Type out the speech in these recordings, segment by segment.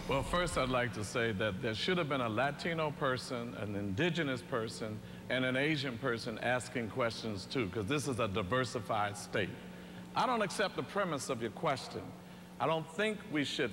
Well, first I'd like to say that there should have been a Latino person, an indigenous person, and an Asian person asking questions too, because this is a diversified state. I don't accept the premise of your question. I don't think we should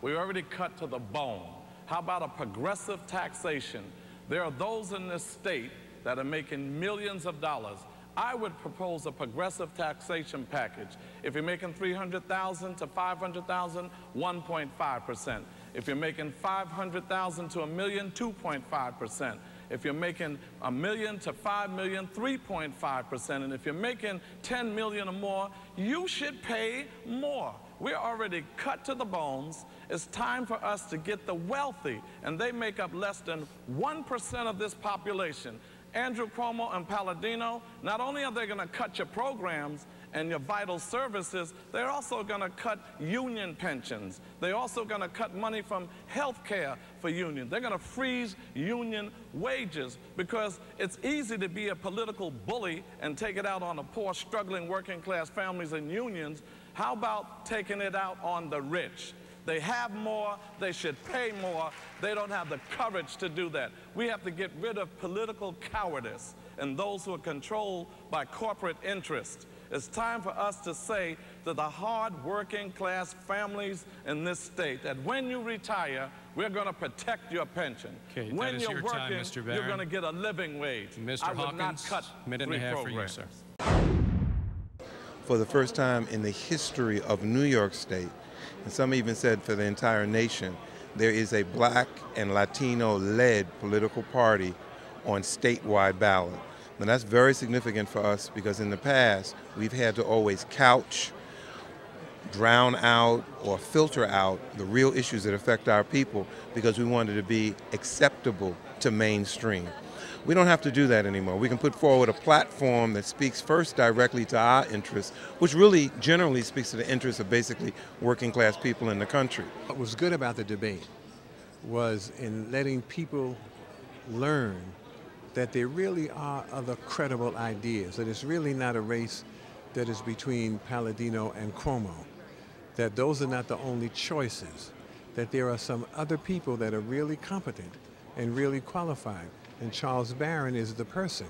we already cut to the bone. How about a progressive taxation? There are those in this state that are making millions of dollars. I would propose a progressive taxation package. If you're making $300,000 to $500,000, 1.5%. If you're making $500,000 to $1 million, 2.5%. If you're making $1 million to $5 million, 3.5%. And if you're making $10 million or more, you should pay more. We're already cut to the bones. It's time for us to get the wealthy, and they make up less than 1% of this population. Andrew Cuomo and Palladino, not only are they going to cut your programs and your vital services, they're also going to cut union pensions. They're also going to cut money from health care for unions. They're going to freeze union wages because it's easy to be a political bully and take it out on the poor, struggling working class families and unions. How about taking it out on the rich? They have more, they should pay more. They don't have the courage to do that. We have to get rid of political cowardice and those who are controlled by corporate interests. It's time for us to say to the hard working class families in this state that when you retire, we're going to protect your pension. Okay, when you're working, time, Mr. Barron. You're going to get a living wage. Mr. I would Hawkins, not cut minute and a half for you, sir. For the first time in the history of New York State, and some even said for the entire nation, there is a Black and Latino-led political party on statewide ballot. Now that's very significant for us because in the past, we've had to always couch, drown out, or filter out the real issues that affect our people because we wanted to be acceptable to mainstream. We don't have to do that anymore. We can put forward a platform that speaks first directly to our interests, which really generally speaks to the interests of basically working class people in the country. What was good about the debate was in letting people learn that there really are other credible ideas, that it's really not a race that is between Palladino and Cuomo, that those are not the only choices, that there are some other people that are really competent and really qualified. And Charles Barron is the person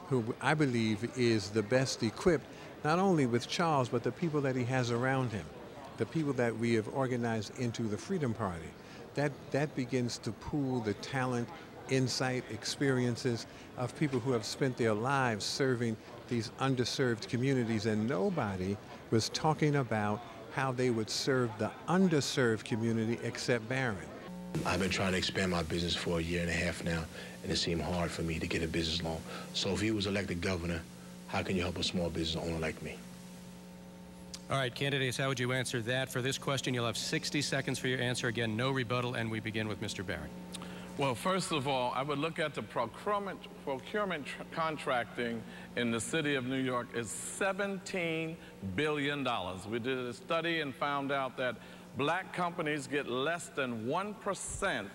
who I believe is the best equipped, not only with Charles, but the people that he has around him, the people that we have organized into the Freedom Party. That begins to pool the talent, insight, experiences of people who have spent their lives serving these underserved communities, and nobody was talking about how they would serve the underserved community except Barron. I've been trying to expand my business for a year and a half now, and it seemed hard for me to get a business loan. So if he was elected governor, how can you help a small business owner like me? All right, candidates, how would you answer that? For this question, you'll have 60 seconds for your answer. Again, no rebuttal, and we begin with Mr. Barron. Well, first of all, I would look at the procurement contracting in the city of New York is $17 billion. We did a study and found out that Black companies get less than 1%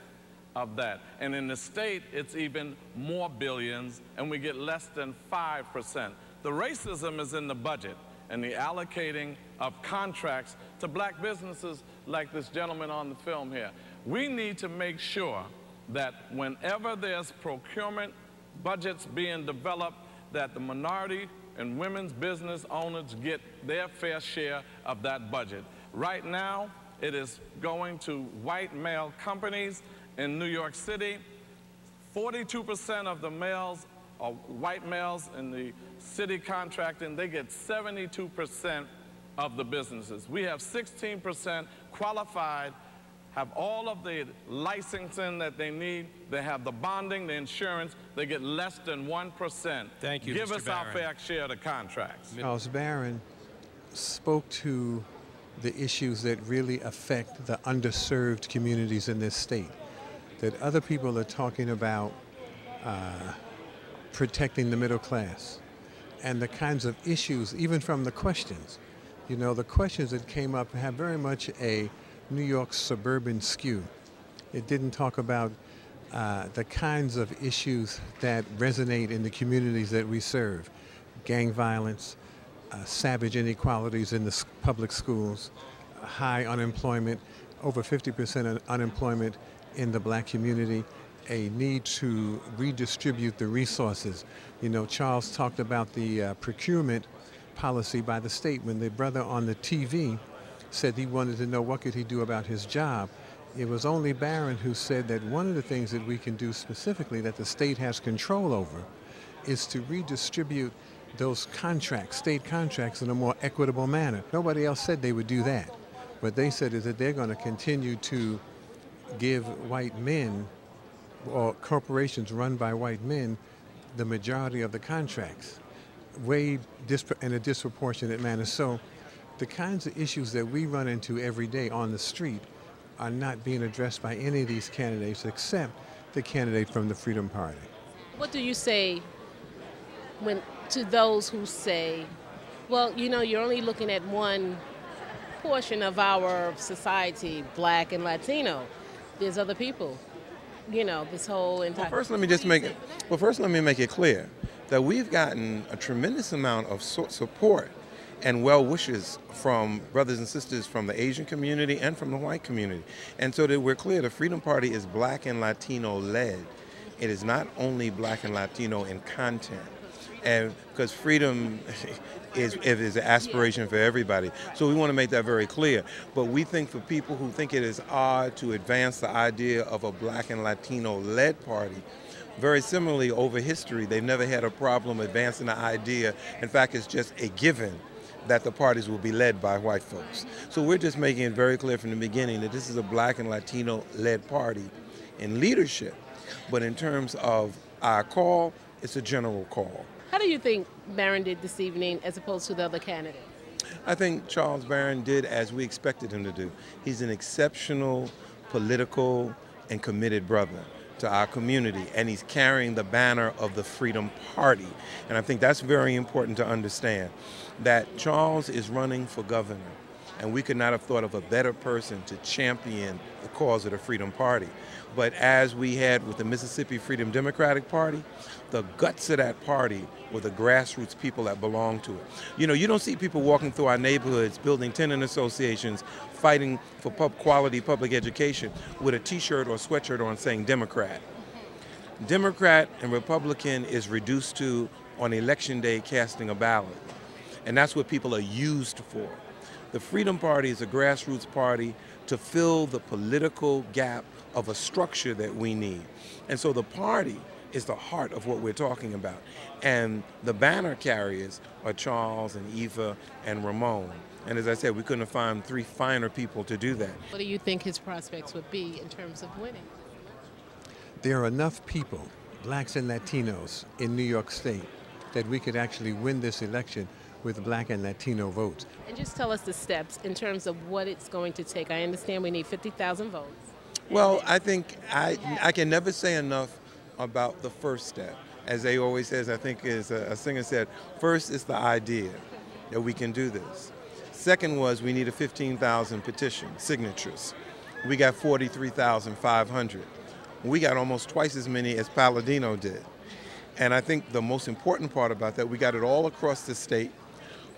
of that. And in the state, it's even more billions, and we get less than 5%. The racism is in the budget and the allocating of contracts to Black businesses like this gentleman on the film here. We need to make sure that whenever there's procurement budgets being developed, that the minority and women's business owners get their fair share of that budget. Right now, it is going to white male companies in New York City. 42% of the males are white males in the city contracting. They get 72% of the businesses. We have 16% qualified, have all of the licensing that they need. They have the bonding, the insurance. They get less than 1%. Thank you, Give Mr. us Barron. our fair share of the contracts. Charles Barron spoke to the issues that really affect the underserved communities in this state, that other people are talking about protecting the middle class, and the kinds of issues, even from the questions. You know, the questions that came up have very much a New York suburban skew. It didn't talk about the kinds of issues that resonate in the communities that we serve. Gang violence, savage inequalities in the public schools, high unemployment, over 50% unemployment in the black community, a need to redistribute the resources. You know, Charles talked about the procurement policy by the state. When the brother on the TV said he wanted to know what could he do about his job, it was only Barron who said that one of the things that we can do specifically that the state has control over is to redistribute those contracts, state contracts, in a more equitable manner. Nobody else said they would do that. What they said is that they're going to continue to give white men or corporations run by white men the majority of the contracts, way in a disproportionate manner. So the kinds of issues that we run into every day on the street are not being addressed by any of these candidates except the candidate from the Freedom Party. What do you say to those who say, well, you know, you're only looking at one portion of our society, black and Latino. There's other people. You know, this whole entire... Well, first let me make it clear that we've gotten a tremendous amount of support and well wishes from brothers and sisters from the Asian community and from the white community. And so that we're clear, the Freedom Party is black and Latino led. It is not only black and Latino in content. And because freedom is an aspiration for everybody. So we want to make that very clear. But we think for people who think it is odd to advance the idea of a black and Latino-led party, very similarly, over history, they've never had a problem advancing the idea. In fact, it's just a given that the parties will be led by white folks. So we're just making it very clear from the beginning that this is a black and Latino-led party in leadership. But in terms of our call, it's a general call. How do you think Barron did this evening as opposed to the other candidate? I think Charles Barron did as we expected him to do. He's an exceptional, political, and committed brother to our community, and he's carrying the banner of the Freedom Party. And I think that's very important to understand, that Charles is running for governor, and we could not have thought of a better person to champion the cause of the Freedom Party. But as we had with the Mississippi Freedom Democratic Party, the guts of that party were the grassroots people that belong to it. You know, you don't see people walking through our neighborhoods, building tenant associations, fighting for quality public education with a t-shirt or sweatshirt on saying Democrat. Democrat and Republican is reduced to, on election day, casting a ballot. And that's what people are used for. The Freedom Party is a grassroots party to fill the political gap of a structure that we need. And so the party is the heart of what we're talking about. And the banner carriers are Charles and Eva and Ramon. And as I said, we couldn't find three finer people to do that. What do you think his prospects would be in terms of winning? There are enough people, blacks and Latinos, in New York State that we could actually win this election with black and Latino votes. And just tell us the steps in terms of what it's going to take. I understand we need 50,000 votes. Well, I think I can never say enough about the first step. As they always says, I think as a singer said, first is the idea that we can do this. Second was we needed 15,000 petition signatures. We got 43,500. We got almost twice as many as Palladino did. And I think the most important part about that, we got it all across the state.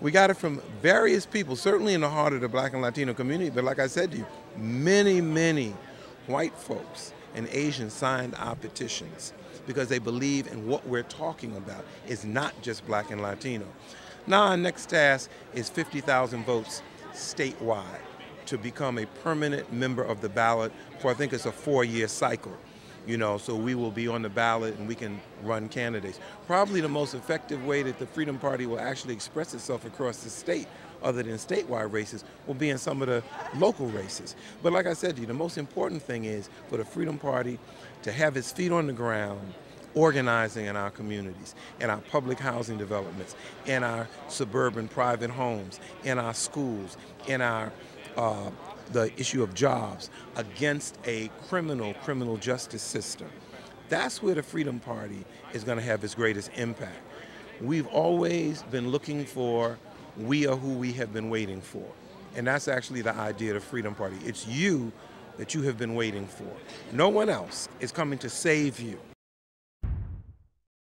We got it from various people, certainly in the heart of the black and Latino community, but like I said to you, many, many white folks and Asians signed our petitions because they believe in what we're talking about. It's not just black and Latino. Now our next task is 50,000 votes statewide to become a permanent member of the ballot for, I think it's a 4-year cycle. You know, so we will be on the ballot and we can run candidates. Probably the most effective way that the Freedom Party will actually express itself across the state, other than statewide races, will be in some of the local races. But like I said to you, the most important thing is for the Freedom Party to have its feet on the ground, organizing in our communities, in our public housing developments, in our suburban private homes, in our schools, in our the issue of jobs, against a criminal justice system. That's where the Freedom Party is going to have its greatest impact. We've always been looking for, we are who we have been waiting for. And that's actually the idea of the Freedom Party. It's you that you have been waiting for. No one else is coming to save you.